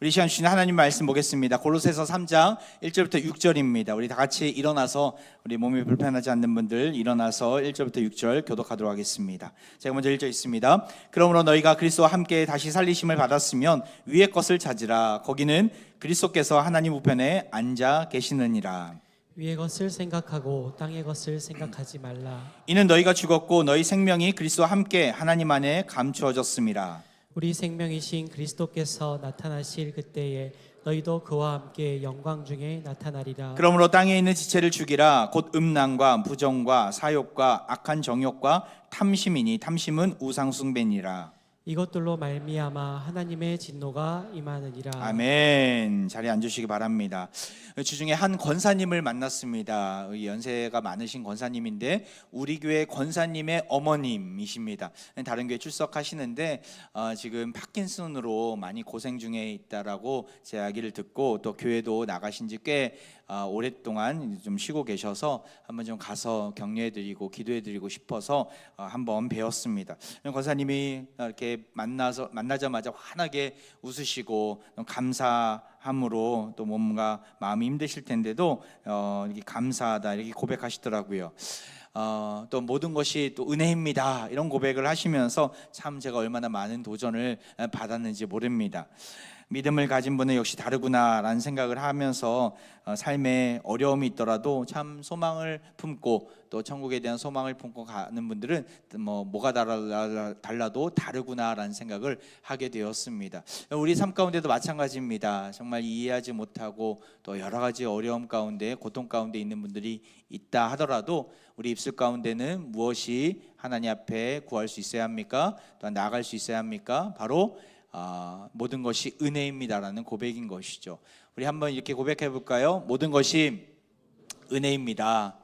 우리 시간 주신 하나님 말씀 보겠습니다. 골로새서 3장 1절부터 6절입니다. 우리 다 같이 일어나서 우리 몸이 불편하지 않는 분들 일어나서 1절부터 6절 교독하도록 하겠습니다. 제가 먼저 1절 있습니다. 그러므로 너희가 그리스도와 함께 다시 살리심을 받았으면 위의 것을 찾으라. 거기는 그리스도께서 하나님 우편에 앉아 계시느니라. 위의 것을 생각하고 땅의 것을 생각하지 말라. 이는 너희가 죽었고 너희 생명이 그리스도와 함께 하나님 안에 감추어졌음이라. 우리 생명이신 그리스도께서 나타나실 그때에 너희도 그와 함께 영광 중에 나타나리라. 그러므로 땅에 있는 지체를 죽이라. 곧 음란과 부정과 사욕과 악한 정욕과 탐심이니 탐심은 우상숭배니라. 이것들로 말미암아 하나님의 진노가 임하느니라. 아멘. 자리에 앉으시기 바랍니다. 주중에 한 권사님을 만났습니다. 연세가 많으신 권사님인데 우리 교회 권사님의 어머님이십니다. 다른 교회 출석하시는데 지금 파킨슨으로 많이 고생 중에 있다라고 제 이야기를 듣고 또 교회도 나가신 지 꽤 오랫동안 좀 쉬고 계셔서 한번 좀 가서 격려해드리고 기도해드리고 싶어서 한번 배웠습니다. 권사님이 이렇게 만나자마자 환하게 웃으시고 감사함으로 또 뭔가 마음이 힘드실 텐데도 이렇게 감사하다 이렇게 고백하시더라고요. 또 모든 것이 또 은혜입니다 이런 고백을 하시면서 참 제가 얼마나 많은 도전을 받았는지 모릅니다. 믿음을 가진 분은 역시 다르구나라는 생각을 하면서 삶에 어려움이 있더라도 참 소망을 품고 또 천국에 대한 소망을 품고 가는 분들은 뭐가 달라도 다르구나라는 생각을 하게 되었습니다. 우리 삶 가운데도 마찬가지입니다. 정말 이해하지 못하고 또 여러 가지 어려움 가운데 고통 가운데 있는 분들이 있다 하더라도 우리 입술 가운데는 무엇이 하나님 앞에 구할 수 있어야 합니까? 또한 나아갈 수 있어야 합니까? 바로 모든 것이 은혜입니다라는 고백인 것이죠. 우리 한번 이렇게 고백해 볼까요? 모든 것이 은혜입니다.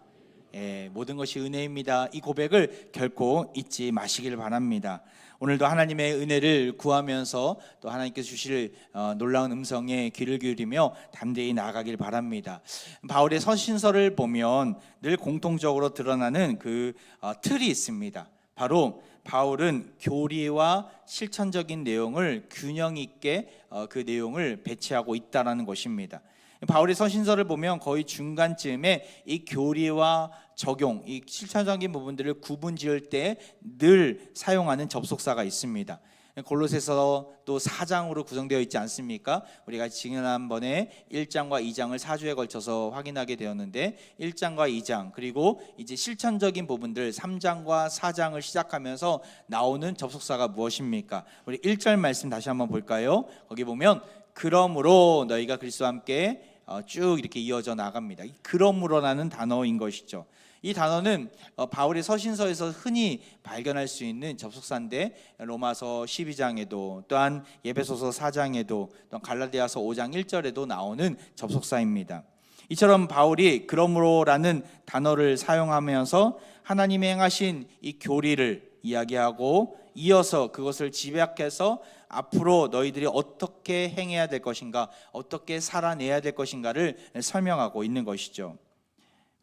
모든 것이 은혜입니다. 이 고백을 결코 잊지 마시길 바랍니다. 오늘도 하나님의 은혜를 구하면서 또 하나님께서 주실 놀라운 음성에 귀를 기울이며 담대히 나아가길 바랍니다. 바울의 서신서를 보면 늘 공통적으로 드러나는 그 틀이 있습니다. 바로 바울은 교리와 실천적인 내용을 균형 있게 그 내용을 배치하고 있다는 것입니다. 바울의 서신서를 보면 거의 중간쯤에 이 교리와 적용, 이 실천적인 부분들을 구분 지을 때 늘 사용하는 접속사가 있습니다. 골로새서 또 4장으로 구성되어 있지 않습니까? 우리가 지난번에 1장과 2장을 4주에 걸쳐서 확인하게 되었는데 1장과 2장 그리고 이제 실천적인 부분들 3장과 4장을 시작하면서 나오는 접속사가 무엇입니까? 우리 1절 말씀 다시 한번 볼까요? 거기 보면 그러므로 너희가 그리스도와 함께 쭉 이렇게 이어져 나갑니다. 그러므로라는 단어인 것이죠. 이 단어는 바울의 서신서에서 흔히 발견할 수 있는 접속사인데 로마서 12장에도 또한 에베소서 4장에도 또 갈라디아서 5장 1절에도 나오는 접속사입니다. 이처럼 바울이 그러므로라는 단어를 사용하면서 하나님이 행하신 이 교리를 이야기하고 이어서 그것을 집약해서 앞으로 너희들이 어떻게 행해야 될 것인가, 어떻게 살아내야 될 것인가를 설명하고 있는 것이죠.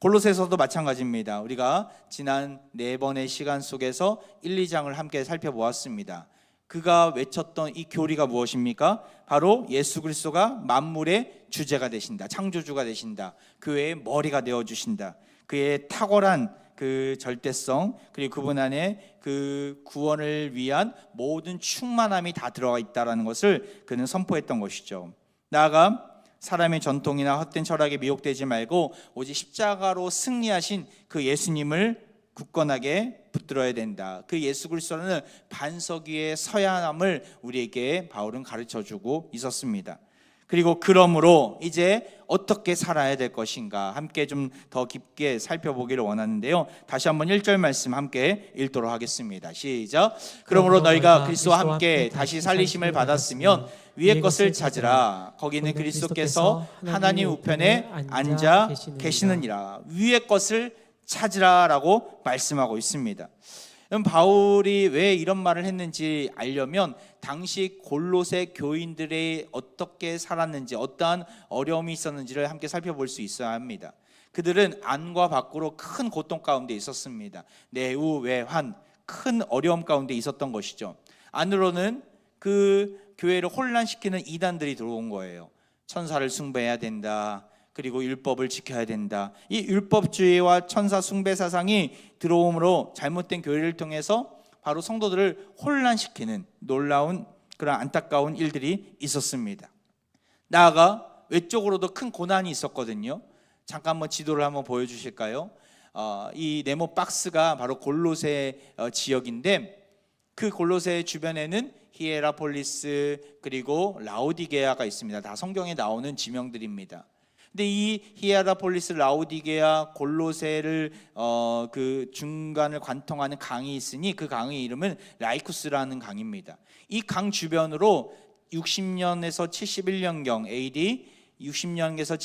골로새서도 마찬가지입니다. 우리가 지난 4번의 시간 속에서 1, 2장을 함께 살펴보았습니다. 그가 외쳤던 이 교리가 무엇입니까? 바로 예수 그리스도가 만물의 주제가 되신다, 창조주가 되신다, 교회의 머리가 되어주신다, 그의 탁월한 그 절대성 그리고 그분 안에 그 구원을 위한 모든 충만함이 다 들어가 있다는 것을 그는 선포했던 것이죠. 나아가 사람의 전통이나 헛된 철학에 미혹되지 말고 오직 십자가로 승리하신 그 예수님을 굳건하게 붙들어야 된다. 그 예수 그리스도는 반석 위에 서야 함을 우리에게 바울은 가르쳐주고 있었습니다. 그리고 그러므로 이제 어떻게 살아야 될 것인가 함께 좀 더 깊게 살펴보기를 원하는데요. 다시 한번 1절 말씀 함께 읽도록 하겠습니다. 시작. 그러므로 너희가 그리스도와 함께 다시 살리심을 받았으면 위의 것을 찾으라. 거기는 그리스도께서 하나님 우편에 앉아 계시느니라. 위의 것을 찾으라라고 말씀하고 있습니다. 바울이 왜 이런 말을 했는지 알려면 당시 골로새 교인들이 어떻게 살았는지 어떠한 어려움이 있었는지를 함께 살펴볼 수 있어야 합니다. 그들은 안과 밖으로 큰 고통 가운데 있었습니다. 내우 외환 큰 어려움 가운데 있었던 것이죠. 안으로는 그 교회를 혼란시키는 이단들이 들어온 거예요. 천사를 숭배해야 된다. 그리고 율법을 지켜야 된다. 이 율법주의와 천사 숭배 사상이 들어옴으로 잘못된 교회를 통해서 바로 성도들을 혼란시키는 놀라운 그런 안타까운 일들이 있었습니다. 나아가 외적으로도 큰 고난이 있었거든요. 잠깐 한번 지도를 한번 보여주실까요? 이 네모 박스가 바로 골로새 지역인데, 그 골로새 주변에는 히에라폴리스 그리고 라오디게아가 있습니다. 다 성경에 나오는 지명들입니다. 근데 이 히에라폴리스, 라오디게아, 골로새를 그 중간을 관통하는 강이 있으니 그 강의 이름은 라이쿠스라는 강입니다. 이 강 주변으로 60년에서 71년경 AD 60년에서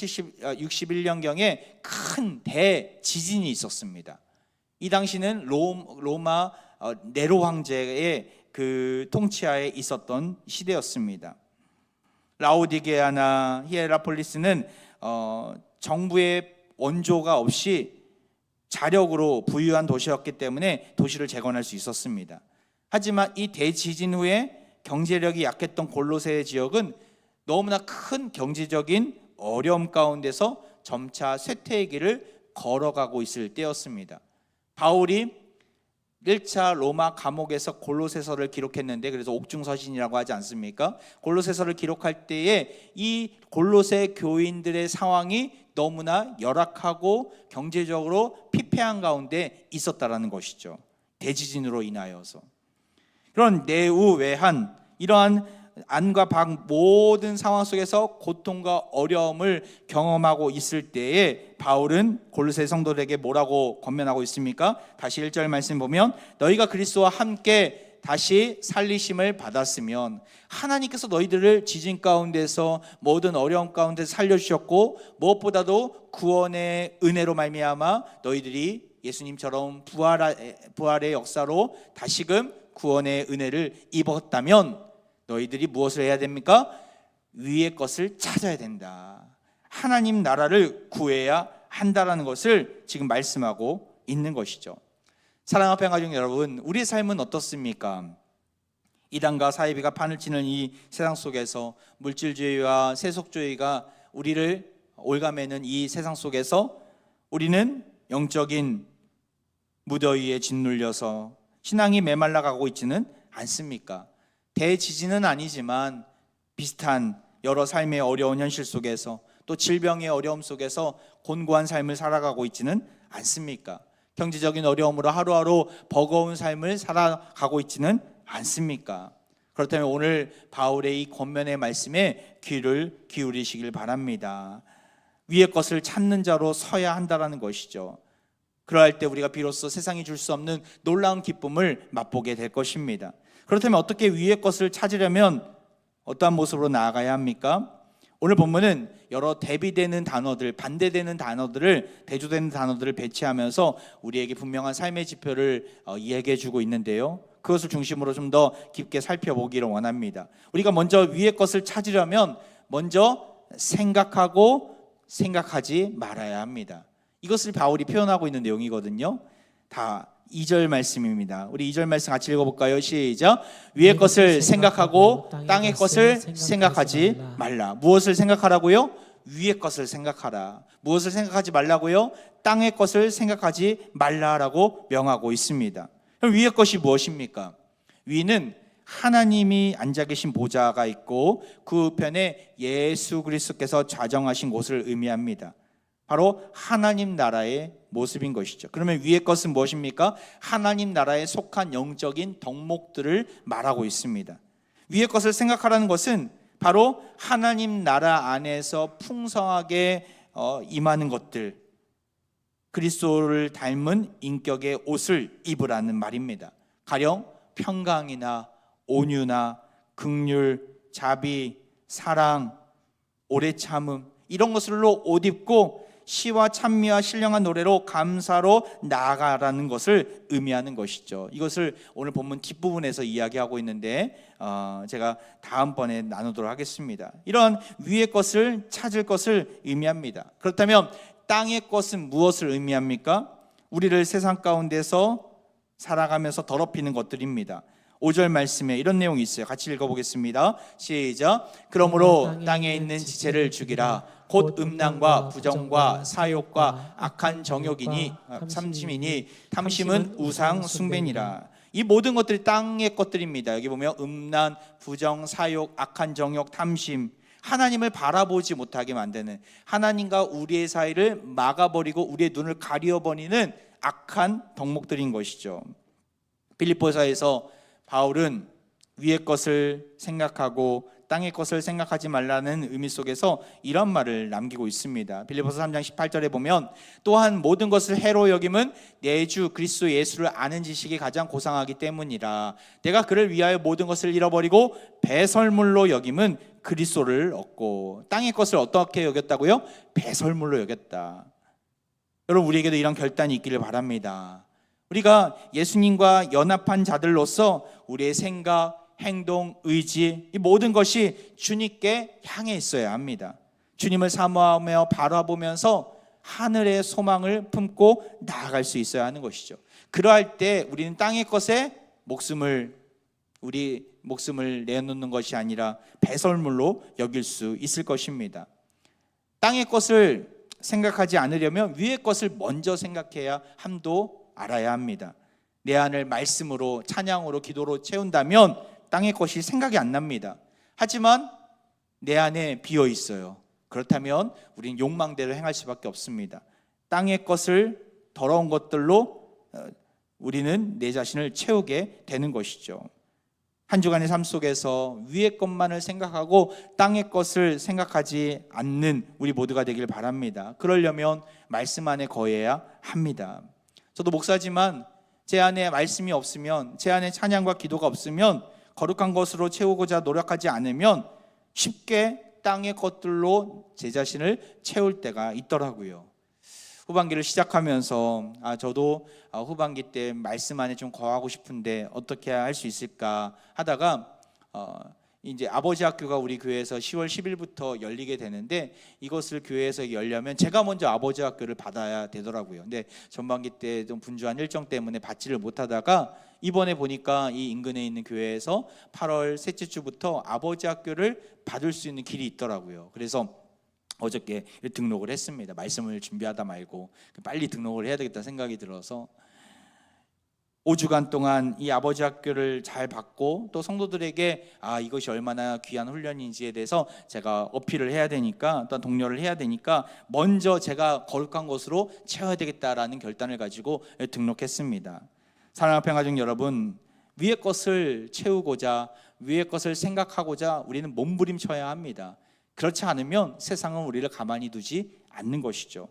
61년경에 큰 대지진이 있었습니다. 이 당시는 로마 네로 황제의 그 통치하에 있었던 시대였습니다. 라오디게아나 히에라폴리스는 정부의 원조가 없이 자력으로 부유한 도시였기 때문에 도시를 재건할 수 있었습니다. 하지만 이 대지진 후에 경제력이 약했던 골로새 지역은 너무나 큰 경제적인 어려움 가운데서 점차 쇠퇴의 길을 걸어가고 있을 때였습니다. 바울이 1차 로마 감옥에서 골로새서를 기록했는데, 그래서 옥중서신이라고 하지 않습니까? 골로새서를 기록할 때에 이 골로새 교인들의 상황이 너무나 열악하고 경제적으로 피폐한 가운데 있었다라는 것이죠. 대지진으로 인하여서. 그런 내우외한 이러한 안과 밖 모든 상황 속에서 고통과 어려움을 경험하고 있을 때에 바울은 골로새 성도들에게 뭐라고 권면하고 있습니까? 다시 1절 말씀 보면, 너희가 그리스도와 함께 다시 살리심을 받았으면 하나님께서 너희들을 지진 가운데서 모든 어려움 가운데 살려주셨고, 무엇보다도 구원의 은혜로 말미암아 너희들이 예수님처럼 부활의 역사로 다시금 구원의 은혜를 입었다면 너희들이 무엇을 해야 됩니까? 위의 것을 찾아야 된다. 하나님 나라를 구해야 한다라는 것을 지금 말씀하고 있는 것이죠. 사랑하는 평가중 여러분, 우리의 삶은 어떻습니까? 이단과 사이비가 판을 치는 이 세상 속에서 물질주의와 세속주의가 우리를 올가매는 이 세상 속에서 우리는 영적인 무더위에 짓눌려서 신앙이 메말라가고 있지는 않습니까? 대지진은 아니지만 비슷한 여러 삶의 어려운 현실 속에서, 또 질병의 어려움 속에서 곤고한 삶을 살아가고 있지는 않습니까? 경제적인 어려움으로 하루하루 버거운 삶을 살아가고 있지는 않습니까? 그렇다면 오늘 바울의 이 권면의 말씀에 귀를 기울이시길 바랍니다. 위의 것을 찾는 자로 서야 한다는 것이죠. 그러할 때 우리가 비로소 세상이 줄 수 없는 놀라운 기쁨을 맛보게 될 것입니다. 그렇다면 어떻게 위의 것을 찾으려면 어떠한 모습으로 나아가야 합니까? 오늘 본문은 여러 대비되는 단어들, 반대되는 단어들을, 대조되는 단어들을 배치하면서 우리에게 분명한 삶의 지표를 이야기해 주고 있는데요, 그것을 중심으로 좀 더 깊게 살펴보기를 원합니다. 우리가 먼저 위의 것을 찾으려면 먼저 생각하고 생각하지 말아야 합니다. 이것을 바울이 표현하고 있는 내용이거든요. 다 2절 말씀입니다. 우리 2절 말씀 같이 읽어볼까요? 시작. 위의 것을 생각하고 땅의 것을 생각하지 말라. 무엇을 생각하라고요? 위의 것을 생각하라. 무엇을 생각하지 말라고요? 땅의 것을 생각하지 말라라고 명하고 있습니다. 그럼 위의 것이 무엇입니까? 위는 하나님이 앉아 계신 보좌가 있고 그 우편에 예수 그리스도께서 좌정하신 곳을 의미합니다. 바로 하나님 나라의 모습인 것이죠. 그러면 위의 것은 무엇입니까? 하나님 나라에 속한 영적인 덕목들을 말하고 있습니다. 위의 것을 생각하라는 것은 바로 하나님 나라 안에서 풍성하게 임하는 것들, 그리스도를 닮은 인격의 옷을 입으라는 말입니다. 가령 평강이나 온유나 긍휼, 자비, 사랑, 오래 참음, 이런 것으로 옷 입고 시와 찬미와 신령한 노래로 감사로 나아가라는 것을 의미하는 것이죠. 이것을 오늘 본문 뒷부분에서 이야기하고 있는데 제가 다음번에 나누도록 하겠습니다. 이런 위의 것을 찾을 것을 의미합니다. 그렇다면 땅의 것은 무엇을 의미합니까? 우리를 세상 가운데서 살아가면서 더럽히는 것들입니다. 5절 말씀에 이런 내용이 있어요. 같이 읽어보겠습니다. 시작. 그러므로 땅에 있는 지체를 죽이라. 곧 음란과 부정과 사욕과 악한 정욕이니 삼심이니 탐심은 우상 숭배니라. 이 모든 것들이 땅의 것들입니다. 여기 보면 음란, 부정, 사욕, 악한 정욕, 탐심, 하나님을 바라보지 못하게 만드는, 하나님과 우리의 사이를 막아버리고 우리의 눈을 가려버리는 악한 덕목들인 것이죠. 빌립보서에서 바울은 위의 것을 생각하고 땅의 것을 생각하지 말라는 의미 속에서 이런 말을 남기고 있습니다. 빌립보서 3장 18절에 보면 또한 모든 것을 해로 여김은 내 주 그리스도 예수를 아는 지식이 가장 고상하기 때문이라. 내가 그를 위하여 모든 것을 잃어버리고 배설물로 여김은 그리스도를 얻고. 땅의 것을 어떻게 여겼다고요? 배설물로 여겼다. 여러분, 우리에게도 이런 결단이 있기를 바랍니다. 우리가 예수님과 연합한 자들로서 우리의 생각, 행동, 의지, 이 모든 것이 주님께 향해 있어야 합니다. 주님을 사모하며 바라보면서 하늘의 소망을 품고 나아갈 수 있어야 하는 것이죠. 그러할 때 우리는 땅의 것에 우리 목숨을 내놓는 것이 아니라 배설물로 여길 수 있을 것입니다. 땅의 것을 생각하지 않으려면 위의 것을 먼저 생각해야 함도 알아야 합니다. 내 안을 말씀으로, 찬양으로, 기도로 채운다면 땅의 것이 생각이 안 납니다. 하지만 내 안에 비어 있어요. 그렇다면 우리는 욕망대로 행할 수밖에 없습니다. 땅의 것을, 더러운 것들로 우리는 내 자신을 채우게 되는 것이죠. 한 주간의 삶 속에서 위의 것만을 생각하고 땅의 것을 생각하지 않는 우리 모두가 되길 바랍니다. 그러려면 말씀 안에 거해야 합니다. 저도 목사지만 제 안에 말씀이 없으면, 제 안에 찬양과 기도가 없으면, 거룩한 것으로 채우고자 노력하지 않으면 쉽게 땅의 것들로 제 자신을 채울 때가 있더라고요. 후반기를 시작하면서 저도 후반기 때 말씀 안에 좀 거하고 싶은데 어떻게 할 수 있을까 하다가 이제 아버지 학교가 우리 교회에서 10월 10일부터 열리게 되는데, 이것을 교회에서 열려면 제가 먼저 아버지 학교를 받아야 되더라고요. 근데 전반기 때 좀 분주한 일정 때문에 받지를 못하다가 이번에 보니까 이 인근에 있는 교회에서 8월 셋째 주부터 아버지 학교를 받을 수 있는 길이 있더라고요. 그래서 어저께 등록을 했습니다. 말씀을 준비하다 말고 빨리 등록을 해야 되겠다 생각이 들어서 5주간 동안 이 아버지 학교를 잘 받고, 또 성도들에게 이것이 얼마나 귀한 훈련인지에 대해서 제가 어필을 해야 되니까, 또 독려를 해야 되니까 먼저 제가 거룩한 것으로 채워야 되겠다라는 결단을 가지고 등록했습니다. 사랑하는 평화중 여러분, 위의 것을 채우고자, 위의 것을 생각하고자 우리는 몸부림쳐야 합니다. 그렇지 않으면 세상은 우리를 가만히 두지 않는 것이죠.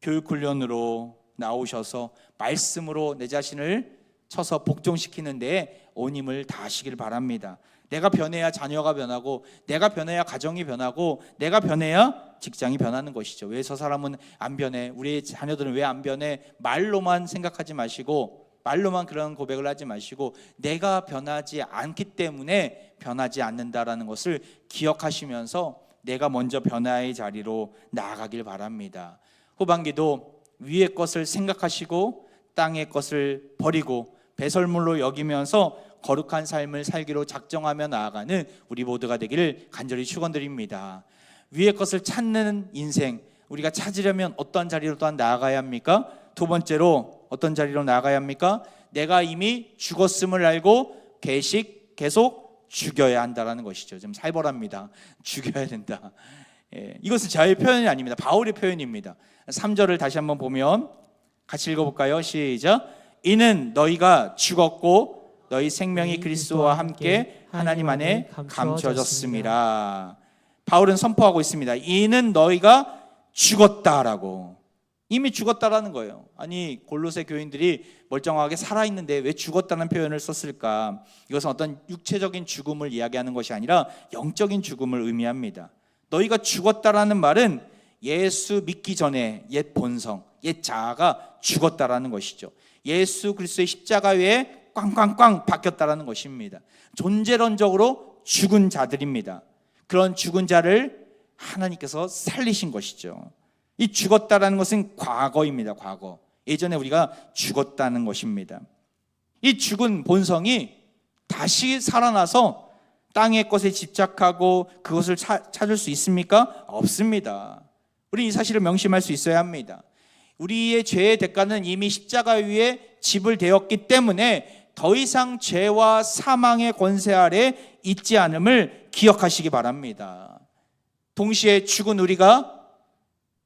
교육훈련으로 나오셔서 말씀으로 내 자신을 쳐서 복종시키는 데에 온 힘을 다하시길 바랍니다. 내가 변해야 자녀가 변하고, 내가 변해야 가정이 변하고, 내가 변해야 직장이 변하는 것이죠. 왜 저 사람은 안 변해? 우리 자녀들은 왜 안 변해? 말로만 생각하지 마시고, 말로만 그런 고백을 하지 마시고, 내가 변하지 않기 때문에 변하지 않는다라는 것을 기억하시면서 내가 먼저 변화의 자리로 나아가길 바랍니다. 후반기도 위의 것을 생각하시고 땅의 것을 버리고 배설물로 여기면서 거룩한 삶을 살기로 작정하며 나아가는 우리 모두가 되기를 간절히 축원드립니다. 위의 것을 찾는 인생, 우리가 찾으려면 어떤 자리로 또한 나아가야 합니까? 두 번째로 어떤 자리로 나아가야 합니까? 내가 이미 죽었음을 알고 계속 죽여야 한다라는 것이죠. 좀 살벌합니다. 죽여야 된다. 이것은 저의 표현이 아닙니다. 바울의 표현입니다. 3절을 다시 한번 보면 같이 읽어볼까요? 시작. 이는 너희가 죽었고 너희 생명이 그리스도와 함께 하나님 안에 감춰졌음이라. 바울은 선포하고 있습니다. 이는 너희가 죽었다라고. 이미 죽었다라는 거예요. 아니, 골로새 교인들이 멀쩡하게 살아있는데 왜 죽었다는 표현을 썼을까? 이것은 어떤 육체적인 죽음을 이야기하는 것이 아니라 영적인 죽음을 의미합니다. 너희가 죽었다라는 말은 예수 믿기 전에 옛 본성, 옛 자아가 죽었다라는 것이죠. 예수 그리스도의 십자가 외에 꽝꽝꽝 바뀌었다라는 것입니다. 존재론적으로 죽은 자들입니다. 그런 죽은 자를 하나님께서 살리신 것이죠. 이 죽었다라는 것은 과거입니다. 과거. 예전에 우리가 죽었다는 것입니다. 이 죽은 본성이 다시 살아나서 땅의 것에 집착하고 그것을 찾을 수 있습니까? 없습니다. 우리 이 사실을 명심할 수 있어야 합니다. 우리의 죄의 대가는 이미 십자가 위에 지불되었기 때문에 더 이상 죄와 사망의 권세 아래 있지 않음을 기억하시기 바랍니다. 동시에 죽은 우리가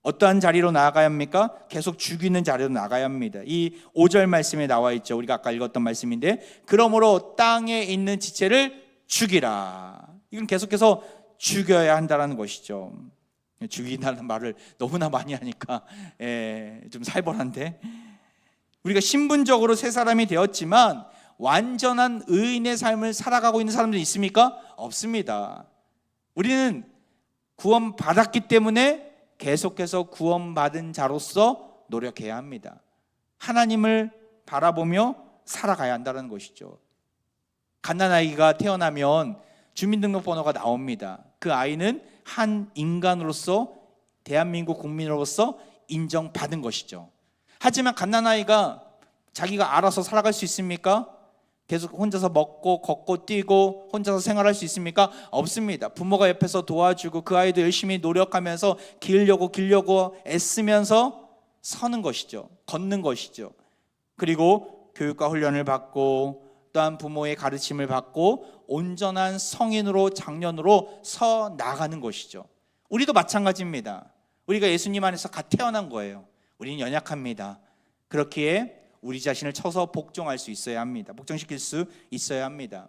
어떠한 자리로 나아가야 합니까? 계속 죽이는 자리로 나가야 합니다. 이 5절 말씀에 나와 있죠. 우리가 아까 읽었던 말씀인데, 그러므로 땅에 있는 지체를 죽이라. 이건 계속해서 죽여야 한다는 것이죠. 죽인다는 말을 너무나 많이 하니까 좀 살벌한데, 우리가 신분적으로 새 사람이 되었지만 완전한 의인의 삶을 살아가고 있는 사람들이 있습니까? 없습니다. 우리는 구원받았기 때문에 계속해서 구원받은 자로서 노력해야 합니다. 하나님을 바라보며 살아가야 한다는 것이죠. 갓난아이가 태어나면 주민등록번호가 나옵니다. 그 아이는 한 인간으로서, 대한민국 국민으로서 인정받은 것이죠. 하지만 갓난아이가 자기가 알아서 살아갈 수 있습니까? 계속 혼자서 먹고 걷고 뛰고 혼자서 생활할 수 있습니까? 없습니다. 부모가 옆에서 도와주고 그 아이도 열심히 노력하면서 기르려고 애쓰면서 서는 것이죠. 걷는 것이죠. 그리고 교육과 훈련을 받고 또한 부모의 가르침을 받고 온전한 성인으로, 장년으로 서 나가는 것이죠. 우리도 마찬가지입니다. 우리가 예수님 안에서 갓 태어난 거예요. 우리는 연약합니다. 그렇기에 우리 자신을 쳐서 복종할 수 있어야 합니다. 복종시킬 수 있어야 합니다.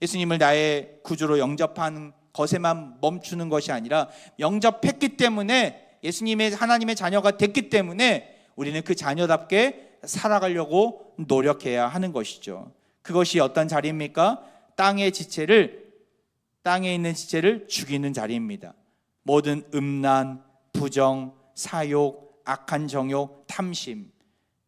예수님을 나의 구주로 영접한 것에만 멈추는 것이 아니라 영접했기 때문에, 예수님의 하나님의 자녀가 됐기 때문에 우리는 그 자녀답게 살아가려고 노력해야 하는 것이죠. 그것이 어떤 자리입니까? 땅에 있는 지체를 죽이는 자리입니다. 모든 음란, 부정, 사욕, 악한 정욕, 탐심,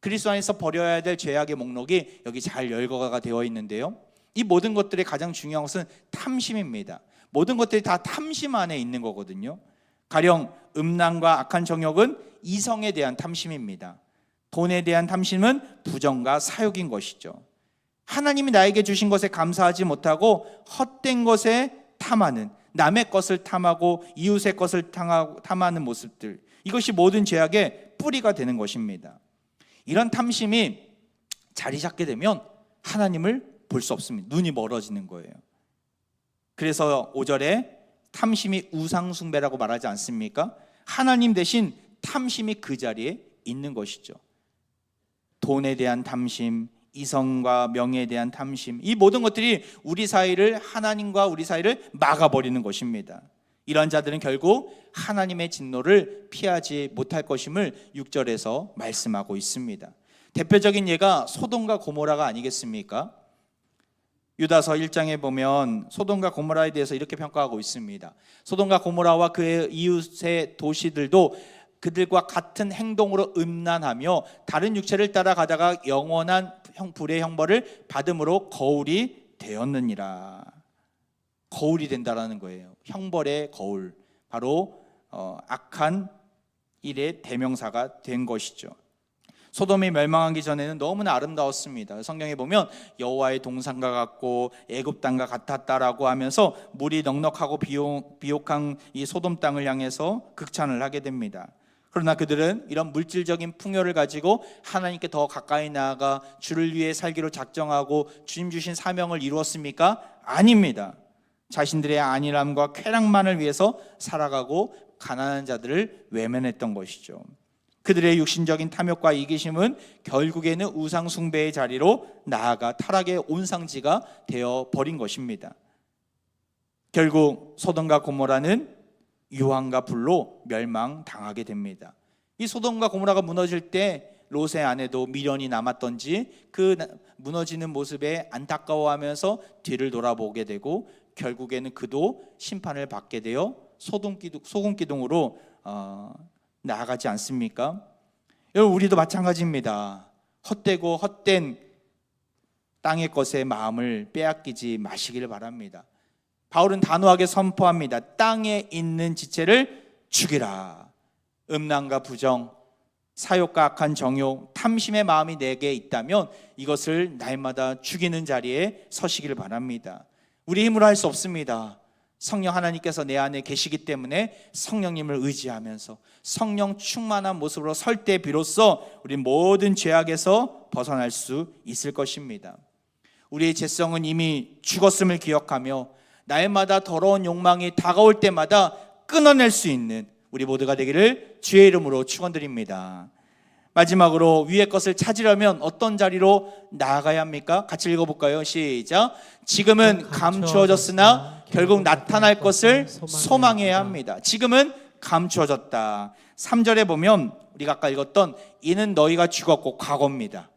그리스도 안에서 버려야 될 죄악의 목록이 여기 잘 열거가 되어 있는데요, 이 모든 것들의 가장 중요한 것은 탐심입니다. 모든 것들이 다 탐심 안에 있는 거거든요. 가령 음란과 악한 정욕은 이성에 대한 탐심입니다. 돈에 대한 탐심은 부정과 사욕인 것이죠. 하나님이 나에게 주신 것에 감사하지 못하고 헛된 것에 탐하는, 남의 것을 탐하고 이웃의 것을 탐하는 모습들, 이것이 모든 죄악의 뿌리가 되는 것입니다. 이런 탐심이 자리 잡게 되면 하나님을 볼 수 없습니다. 눈이 멀어지는 거예요. 그래서 5절에 탐심이 우상숭배라고 말하지 않습니까? 하나님 대신 탐심이 그 자리에 있는 것이죠. 돈에 대한 탐심, 이성과 명예에 대한 탐심, 이 모든 것들이 우리 사이를, 하나님과 우리 사이를 막아버리는 것입니다. 이러한 자들은 결국 하나님의 진노를 피하지 못할 것임을 6절에서 말씀하고 있습니다. 대표적인 예가 소돔과 고모라가 아니겠습니까? 유다서 1장에 보면 소돔과 고모라에 대해서 이렇게 평가하고 있습니다. 소돔과 고모라와 그의 이웃의 도시들도 그들과 같은 행동으로 음란하며 다른 육체를 따라가다가 영원한 불의 형벌을 받음으로 거울이 되었느니라. 거울이 된다라는 거예요. 형벌의 거울, 바로 악한 일의 대명사가 된 것이죠. 소돔이 멸망하기 전에는 너무나 아름다웠습니다. 성경에 보면 여호와의 동산과 같고 애굽 땅과 같았다라고 하면서 물이 넉넉하고 비옥한 이 소돔 땅을 향해서 극찬을 하게 됩니다. 그러나 그들은 이런 물질적인 풍요를 가지고 하나님께 더 가까이 나아가 주를 위해 살기로 작정하고 주님 주신 사명을 이루었습니까? 아닙니다. 자신들의 안일함과 쾌락만을 위해서 살아가고 가난한 자들을 외면했던 것이죠. 그들의 육신적인 탐욕과 이기심은 결국에는 우상 숭배의 자리로 나아가 타락의 온상지가 되어 버린 것입니다. 결국 소돔과 고모라는 유황과 불로 멸망당하게 됩니다. 이 소돔과 고모라가 무너질 때 롯의 아내도 미련이 남았던지 그 무너지는 모습에 안타까워하면서 뒤를 돌아보게 되고 결국에는 그도 심판을 받게 되어 소금 기둥으로 나아가지 않습니까? 여러분, 우리도 마찬가지입니다. 헛되고 헛된 땅의 것에 마음을 빼앗기지 마시기를 바랍니다. 바울은 단호하게 선포합니다. 땅에 있는 지체를 죽이라. 음란과 부정, 사욕과 악한 정욕, 탐심의 마음이 내게 있다면 이것을 날마다 죽이는 자리에 서시기를 바랍니다. 우리 힘으로 할 수 없습니다. 성령 하나님께서 내 안에 계시기 때문에 성령님을 의지하면서 성령 충만한 모습으로 설 때 비로소 우리 모든 죄악에서 벗어날 수 있을 것입니다. 우리의 죄성은 이미 죽었음을 기억하며 날마다 더러운 욕망이 다가올 때마다 끊어낼 수 있는 우리 모두가 되기를 주의 이름으로 축원드립니다. 마지막으로 위의 것을 찾으려면 어떤 자리로 나아가야 합니까? 같이 읽어볼까요? 시작. 지금은 감추어졌으나 결국 나타날 것을 소망해야 합니다. 지금은 감추어졌다. 3절에 보면 우리가 아까 읽었던 이는 너희가 죽었고 과거입니다.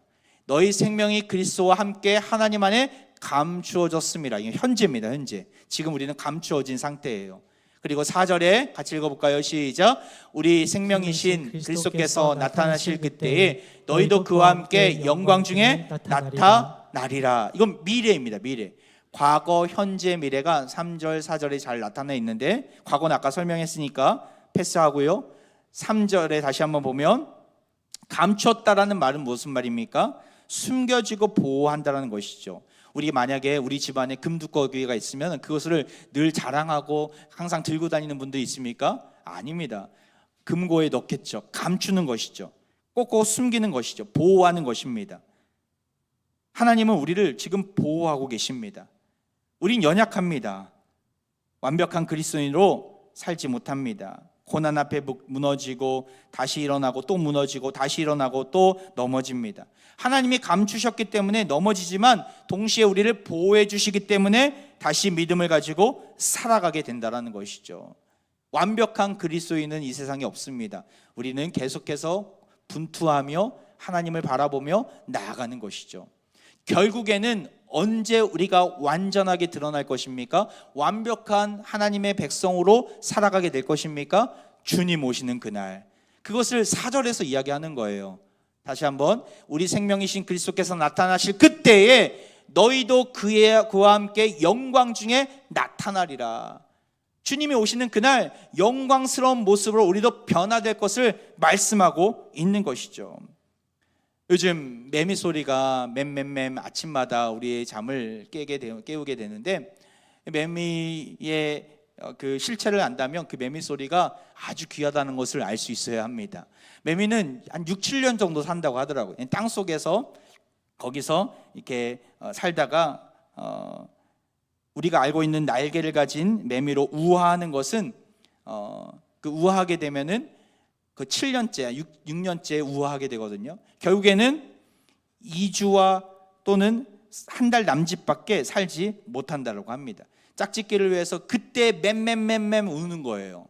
너희 생명이 그리스도와 함께 하나님 안에 감추어졌습니다. 이게 현재입니다. 현재. 지금 우리는 감추어진 상태예요. 그리고 4절에 같이 읽어볼까요? 시작. 우리 생명이신 그리스도께서 나타나실 그때에 너희도 그와 함께 영광 중에 나타나리라. 이건 미래입니다. 미래. 과거, 현재, 미래가 3절, 4절에 잘 나타나 있는데 과거는 아까 설명했으니까 패스하고요. 3절에 다시 한번 보면 감추었다라는 말은 무슨 말입니까? 숨겨지고 보호한다라는 것이죠. 우리 만약에 우리 집안에 금두꺼기가 있으면 그것을 늘 자랑하고 항상 들고 다니는 분들 있습니까? 아닙니다. 금고에 넣겠죠. 감추는 것이죠. 꼭꼭 숨기는 것이죠. 보호하는 것입니다. 하나님은 우리를 지금 보호하고 계십니다. 우린 연약합니다. 완벽한 그리스도인으로 살지 못합니다. 고난 앞에 무너지고 다시 일어나고 또 무너지고 다시 일어나고 또 넘어집니다. 하나님이 감추셨기 때문에 넘어지지만 동시에 우리를 보호해 주시기 때문에 다시 믿음을 가지고 살아가게 된다는 것이죠. 완벽한 그리스도인은 이 세상에 없습니다. 우리는 계속해서 분투하며 하나님을 바라보며 나아가는 것이죠. 결국에는 언제 우리가 완전하게 드러날 것입니까? 완벽한 하나님의 백성으로 살아가게 될 것입니까? 주님 오시는 그날. 그것을 4절에서 이야기하는 거예요. 다시 한번 우리 생명이신 그리스도께서 나타나실 그때에 너희도 그와 함께 영광 중에 나타나리라. 주님이 오시는 그날 영광스러운 모습으로 우리도 변화될 것을 말씀하고 있는 것이죠. 요즘 매미 소리가 맴 아침마다 우리의 잠을 깨우게 되는데 매미의 그 실체를 안다면 그 매미 소리가 아주 귀하다는 것을 알 수 있어야 합니다. 매미는 한 6, 7년 정도 산다고 하더라고요. 땅 속에서 거기서 이렇게 살다가 우리가 알고 있는 날개를 가진 매미로 우화하는 것은 그 우화하게 되면은 그 7년째, 6년째 우화하게 되거든요. 결국에는 2주와 또는 한 달 남짓밖에 살지 못한다고 합니다. 짝짓기를 위해서 그때 맴 우는 거예요.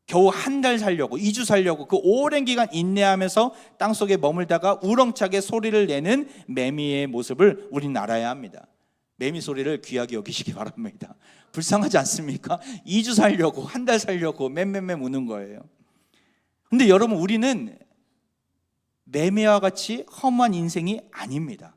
겨우 한 달 살려고, 2주 살려고 그 오랜 기간 인내하면서 땅속에 머물다가 우렁차게 소리를 내는 매미의 모습을 우리는 알아야 합니다. 매미 소리를 귀하게 여기시기 바랍니다. 불쌍하지 않습니까? 2주 살려고, 한 달 살려고 맴 우는 거예요. 근데 여러분, 우리는 매미와 같이 험한 인생이 아닙니다.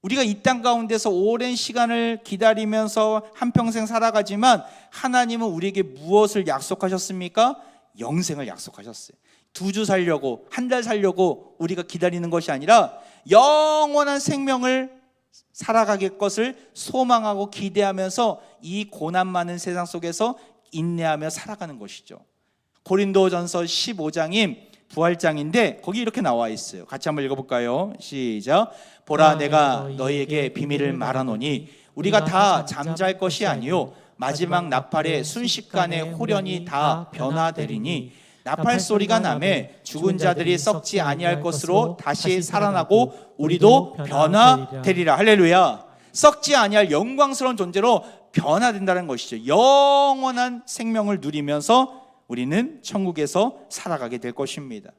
우리가 이 땅 가운데서 오랜 시간을 기다리면서 한평생 살아가지만 하나님은 우리에게 무엇을 약속하셨습니까? 영생을 약속하셨어요. 2주 살려고, 한 달 살려고 우리가 기다리는 것이 아니라 영원한 생명을 살아가길 것을 소망하고 기대하면서 이 고난 많은 세상 속에서 인내하며 살아가는 것이죠. 고린도전서 15장이 부활장인데 거기 이렇게 나와 있어요. 같이 한번 읽어볼까요? 시작. 보라, 내가 너희에게 비밀을 말하노니 우리가 다 잠잘 것이 아니요 마지막 나팔에 순식간에 홀연히 다 변화되리니 나팔 소리가 나매 죽은 자들이 썩지 아니할 것으로 다시 살아나고 우리도 변화되리라. 할렐루야. 썩지 아니할 영광스러운 존재로 변화된다는 것이죠. 영원한 생명을 누리면서 우리는 천국에서 살아가게 될 것입니다.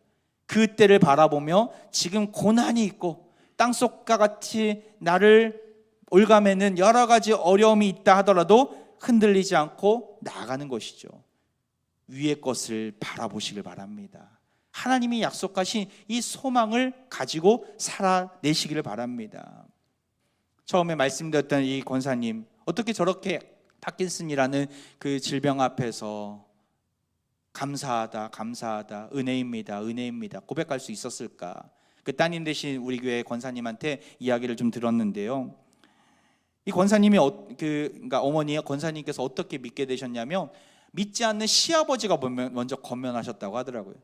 그때를 바라보며 지금 고난이 있고 땅속과 같이 나를 올가매는 여러 가지 어려움이 있다 하더라도 흔들리지 않고 나아가는 것이죠. 위의 것을 바라보시길 바랍니다. 하나님이 약속하신 이 소망을 가지고 살아내시기를 바랍니다. 처음에 말씀드렸던 이 권사님, 어떻게 저렇게 파킨슨이라는 그 질병 앞에서 감사하다, 감사하다, 은혜입니다, 은혜입니다 고백할 수 있었을까? 그 따님 대신 우리 교회 권사님한테 이야기를 좀 들었는데요. 이 권사님이 그러니까 어머니 권사님께서 어떻게 믿게 되셨냐면 믿지 않는 시아버지가 먼저 권면하셨다고 하더라고요.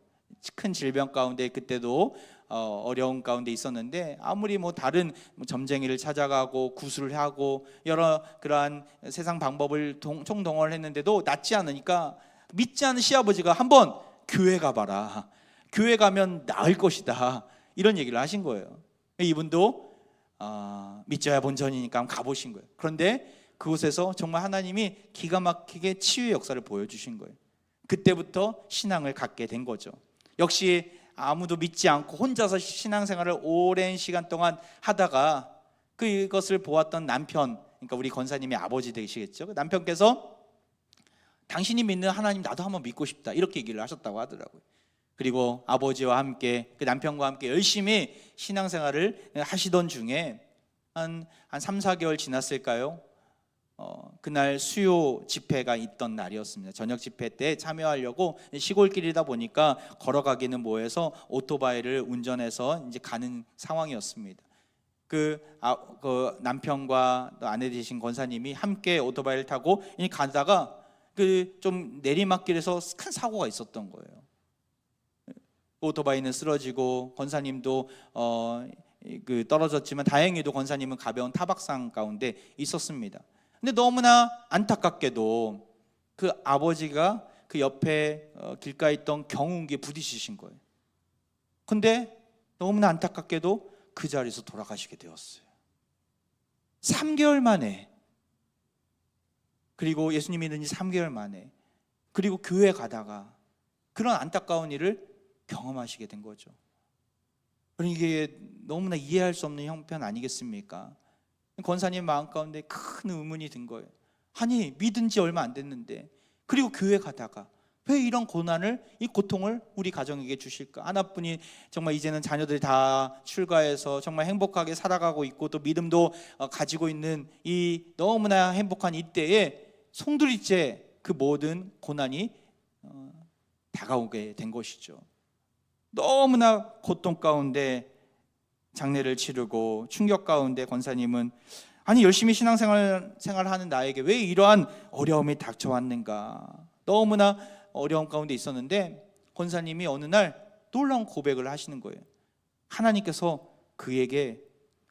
큰 질병 가운데 그때도 어려운 가운데 있었는데 아무리 뭐 다른 점쟁이를 찾아가고 구술을 하고 여러 그러한 세상 방법을 총동원을 했는데도 낫지 않으니까 믿지 않는 시아버지가 한번 교회 가봐라, 교회 가면 나을 것이다, 이런 얘기를 하신 거예요. 이분도 믿져야 본전이니까 한번 가보신 거예요. 그런데 그곳에서 정말 하나님이 기가 막히게 치유의 역사를 보여주신 거예요. 그때부터 신앙을 갖게 된 거죠. 역시 아무도 믿지 않고 혼자서 신앙생활을 오랜 시간 동안 하다가 그것을 보았던 남편, 그러니까 우리 권사님의 아버지 되시겠죠. 남편께서 당신이 믿는 하나님 나도 한번 믿고 싶다, 이렇게 얘기를 하셨다고 하더라고요. 그리고 아버지와 함께 그 남편과 함께 열심히 신앙생활을 하시던 중에 한 3, 4개월 지났을까요? 그날 수요 집회가 있던 날이었습니다. 저녁 집회 때 참여하려고 시골길이다 보니까 걸어가기는 뭐해서 오토바이를 운전해서 이제 가는 상황이었습니다. 그 남편과 또 아내 되신 권사님이 함께 오토바이를 타고 가다가 그 좀 내리막길에서 큰 사고가 있었던 거예요. 오토바이는 쓰러지고 권사님도 떨어졌지만 다행히도 권사님은 가벼운 타박상 가운데 있었습니다. 근데 너무나 안타깝게도 그 아버지가 그 옆에 길가에 있던 경운기에 부딪히신 거예요. 근데 너무나 안타깝게도 그 자리에서 돌아가시게 되었어요. 3개월 만에, 그리고 예수님 믿은 지 3개월 만에, 그리고 교회 가다가 그런 안타까운 일을 경험하시게 된 거죠. 이게 너무나 이해할 수 없는 형편 아니겠습니까? 권사님 마음 가운데 큰 의문이 든 거예요. 아니 믿은 지 얼마 안 됐는데, 그리고 교회 가다가 왜 이런 고난을, 이 고통을 우리 가정에게 주실까? 하나뿐인 정말 이제는 자녀들이 다 출가해서 정말 행복하게 살아가고 있고 또 믿음도 가지고 있는 이 너무나 행복한 이때에 송두리째 그 모든 고난이 다가오게 된 것이죠. 너무나 고통 가운데 장례를 치르고 충격 가운데 권사님은 아니 열심히 신앙생활하는 나에게 왜 이러한 어려움이 닥쳐왔는가, 너무나 어려움 가운데 있었는데 권사님이 어느 날 놀라운 고백을 하시는 거예요. 하나님께서 그에게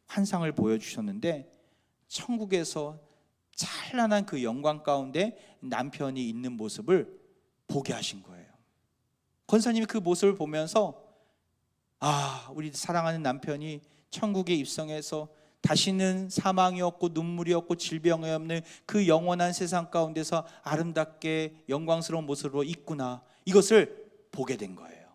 환상을 보여주셨는데 천국에서 찬란한 그 영광 가운데 남편이 있는 모습을 보게 하신 거예요. 권사님이 그 모습을 보면서 우리 사랑하는 남편이 천국에 입성해서 다시는 사망이 없고 눈물이 없고 질병이 없는 그 영원한 세상 가운데서 아름답게 영광스러운 모습으로 있구나, 이것을 보게 된 거예요.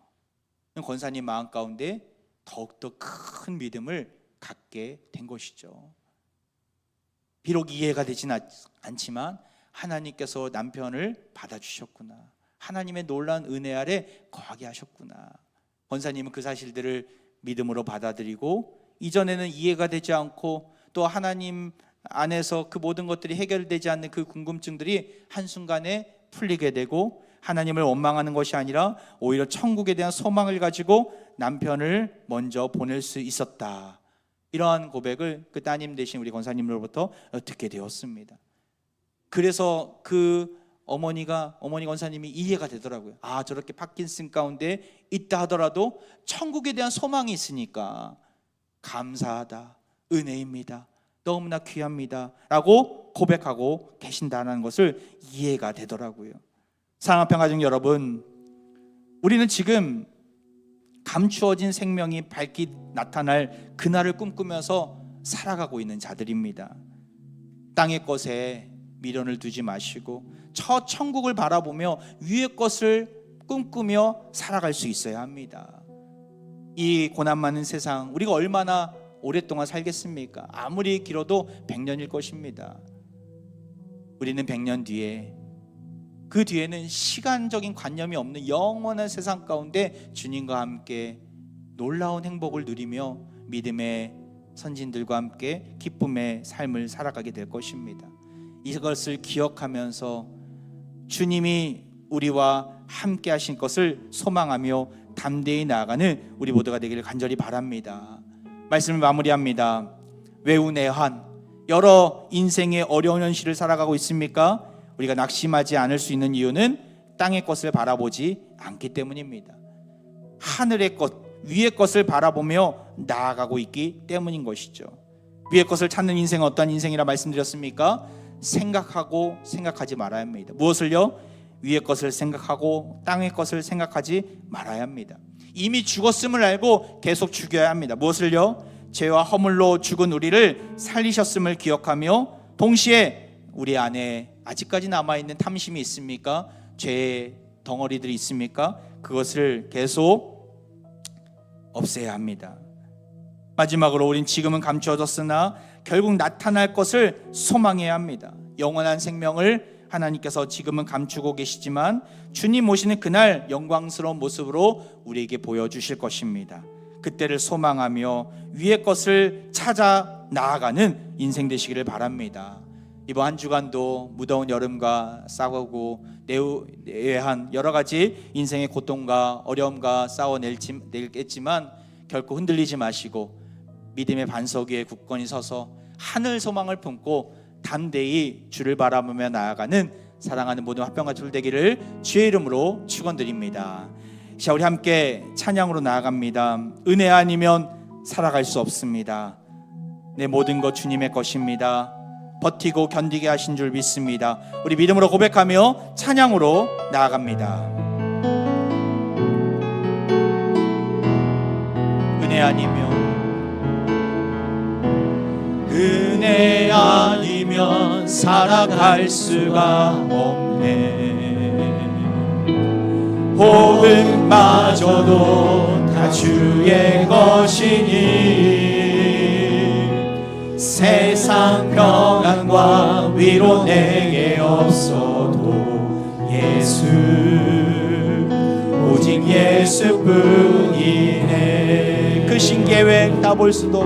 권사님 마음 가운데 더욱더 큰 믿음을 갖게 된 것이죠. 비록 이해가 되지는 않지만 하나님께서 남편을 받아주셨구나, 하나님의 놀라운 은혜 아래 거하게 하셨구나. 권사님은 그 사실들을 믿음으로 받아들이고 이전에는 이해가 되지 않고 또 하나님 안에서 그 모든 것들이 해결되지 않는 그 궁금증들이 한순간에 풀리게 되고 하나님을 원망하는 것이 아니라 오히려 천국에 대한 소망을 가지고 남편을 먼저 보낼 수 있었다. 이러한 고백을 그 따님 되신 우리 권사님으로부터 듣게 되었습니다. 그래서 그 어머니 권사님이 이해가 되더라고요. 저렇게 파킨슨 가운데 있다 하더라도 천국에 대한 소망이 있으니까 감사하다, 은혜입니다, 너무나 귀합니다 라고 고백하고 계신다는 것을 이해가 되더라고요. 사랑하는 평화중 여러분, 우리는 지금 감추어진 생명이 밝게 나타날 그날을 꿈꾸면서 살아가고 있는 자들입니다. 땅의 것에 미련을 두지 마시고 저 천국을 바라보며 위의 것을 꿈꾸며 살아갈 수 있어야 합니다. 이 고난 많은 세상 우리가 얼마나 오랫동안 살겠습니까? 아무리 길어도 100년일 것입니다. 우리는 100년 뒤에, 그 뒤에는 시간적인 관념이 없는 영원한 세상 가운데 주님과 함께 놀라운 행복을 누리며 믿음의 선진들과 함께 기쁨의 삶을 살아가게 될 것입니다. 이것을 기억하면서 주님이 우리와 함께 하신 것을 소망하며 담대히 나아가는 우리 모두가 되기를 간절히 바랍니다. 말씀을 마무리합니다. 왜 운해한 여러 인생의 어려운 현실을 살아가고 있습니까? 우리가 낙심하지 않을 수 있는 이유는 땅의 것을 바라보지 않기 때문입니다. 하늘의 것, 위의 것을 바라보며 나아가고 있기 때문인 것이죠. 위의 것을 찾는 인생은 어떤 인생이라 말씀드렸습니까? 생각하고 생각하지 말아야 합니다. 무엇을요? 위의 것을 생각하고 땅의 것을 생각하지 말아야 합니다. 이미 죽었음을 알고 계속 죽여야 합니다. 무엇을요? 죄와 허물로 죽은 우리를 살리셨음을 기억하며 동시에 우리 안에 아직까지 남아있는 탐심이 있습니까? 죄의 덩어리들이 있습니까? 그것을 계속 없애야 합니다. 마지막으로 우린 지금은 감추어졌으나 결국 나타날 것을 소망해야 합니다. 영원한 생명을 하나님께서 지금은 감추고 계시지만 주님 오시는 그날 영광스러운 모습으로 우리에게 보여주실 것입니다. 그때를 소망하며 위의 것을 찾아 나아가는 인생 되시기를 바랍니다. 이번 한 주간도 무더운 여름과 싸우고 내외한 여러 가지 인생의 고통과 어려움과 싸워내겠지만 결코 흔들리지 마시고 믿음의 반석 위에 굳건히 서서 하늘 소망을 품고 담대히 주를 바라보며 나아가는 사랑하는 모든 화평가족 되기를 주의 이름으로 축원드립니다. 자, 우리 함께 찬양으로 나아갑니다. 은혜 아니면 살아갈 수 없습니다. 내 모든 것 주님의 것입니다. 버티고 견디게 하신 줄 믿습니다. 우리 믿음으로 고백하며 찬양으로 나아갑니다. 은혜 아니면 살아갈 수가 없네. 호흡마저도 다 주의 것이니 세상 평안과 위로 내게 없어도 예수 오직 예수뿐이네. 그 신계획 다 볼 수도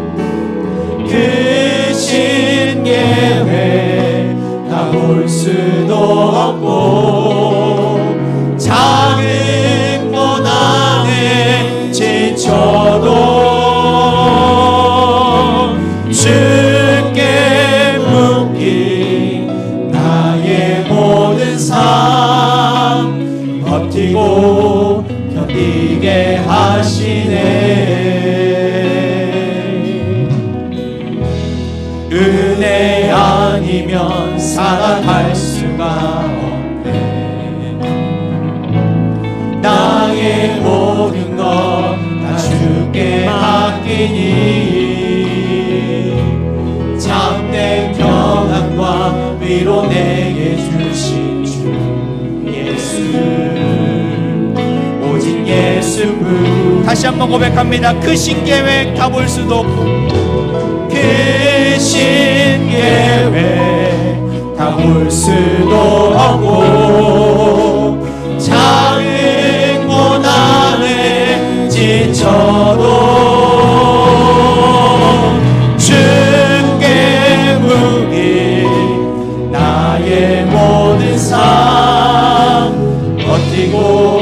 그 신계획 다 볼 수도 없고 작은 고난에 지쳐도 주께 묶인 나의 모든 삶 버티고 견디게 하시네. 은혜 아니면 살아갈 수가 없네. 나의 모든 것 다 주께 맡기니 참된 평안과 위로 내게 주신 주 예수 오직 예수뿐. 다시 한번 고백합니다. 그 신계획 다 볼 수도 없고 그 신계획 다 볼 수도 없고 작은 고난에 지쳐도 주께 묶인 나의 모든 삶 버티고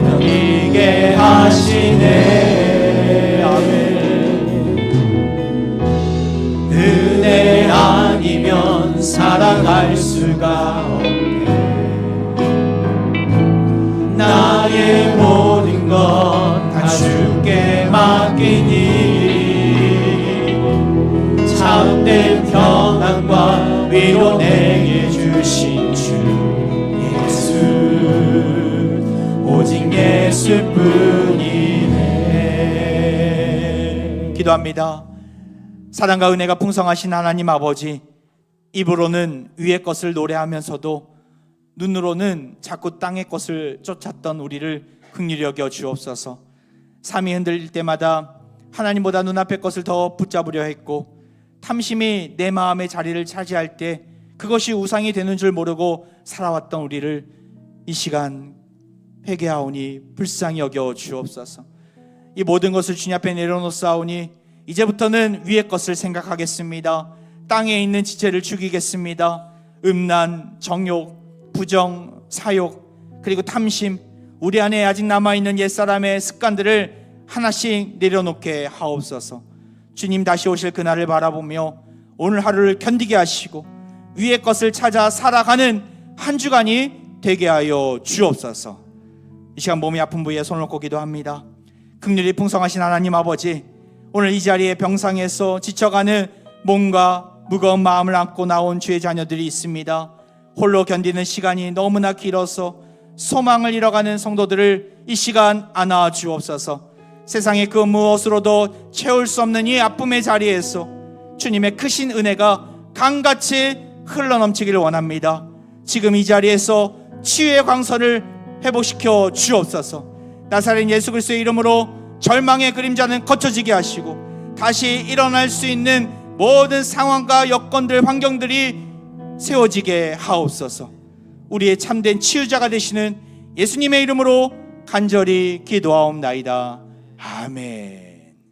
견디게 하시네. 아멘. 은혜 아니면 살아갈 수가 없네. 나의 모든 것 다 주께 맡기니 참된 평안과 위로 내게 주신 주 예수 오직 예수뿐이네. 기도합니다. 사랑과 은혜가 풍성하신 하나님 아버지, 입으로는 위의 것을 노래하면서도 눈으로는 자꾸 땅의 것을 쫓았던 우리를 긍휼히 여겨 주옵소서. 삶이 흔들릴 때마다 하나님보다 눈앞의 것을 더 붙잡으려 했고 탐심이 내 마음의 자리를 차지할 때 그것이 우상이 되는 줄 모르고 살아왔던 우리를 이 시간 회개하오니 불쌍히 여겨 주옵소서. 이 모든 것을 주님 앞에 내려놓사오니 이제부터는 위의 것을 생각하겠습니다. 땅에 있는 지체를 죽이겠습니다. 음란, 정욕, 부정, 사욕, 그리고 탐심, 우리 안에 아직 남아있는 옛사람의 습관들을 하나씩 내려놓게 하옵소서. 주님 다시 오실 그날을 바라보며 오늘 하루를 견디게 하시고 위의 것을 찾아 살아가는 한 주간이 되게 하여 주옵소서. 이 시간 몸이 아픈 부위에 손을 놓고 기도합니다. 긍휼이 풍성하신 하나님 아버지, 오늘 이 자리에 병상에서 지쳐가는 몸과 무거운 마음을 안고 나온 주의 자녀들이 있습니다. 홀로 견디는 시간이 너무나 길어서 소망을 잃어가는 성도들을 이 시간 안아 주옵소서. 세상의 그 무엇으로도 채울 수 없는 이 아픔의 자리에서 주님의 크신 은혜가 강같이 흘러넘치기를 원합니다. 지금 이 자리에서 치유의 광선을 회복시켜 주옵소서. 나사렛 예수 그리스도의 이름으로 절망의 그림자는 거쳐지게 하시고 다시 일어날 수 있는 모든 상황과 여건들, 환경들이 세워지게 하옵소서. 우리의 참된 치유자가 되시는 예수님의 이름으로 간절히 기도하옵나이다. 아멘.